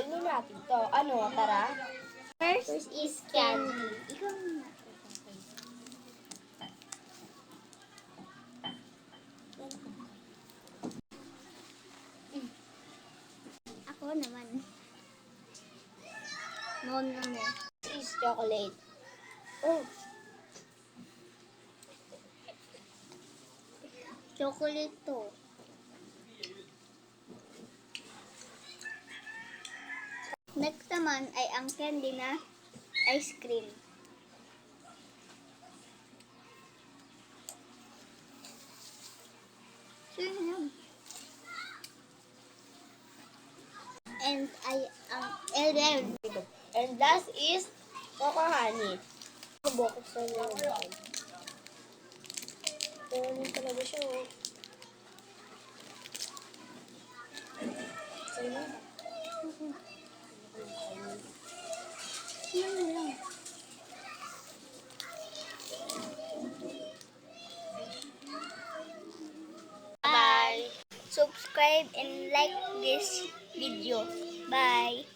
kainin natin to. Ano, tara? First is candy. Ikaw na. Ako naman. Non lang eh. This is chocolate. Oh, Chocolate to. Next naman ay ang candy na ice cream. Sure yan. And and last is cocoa honey. Bukod sa loob. Ganun talaga siya, oh. Sa'yo? Yan na lang. Bye! Subscribe and like this video. Bye.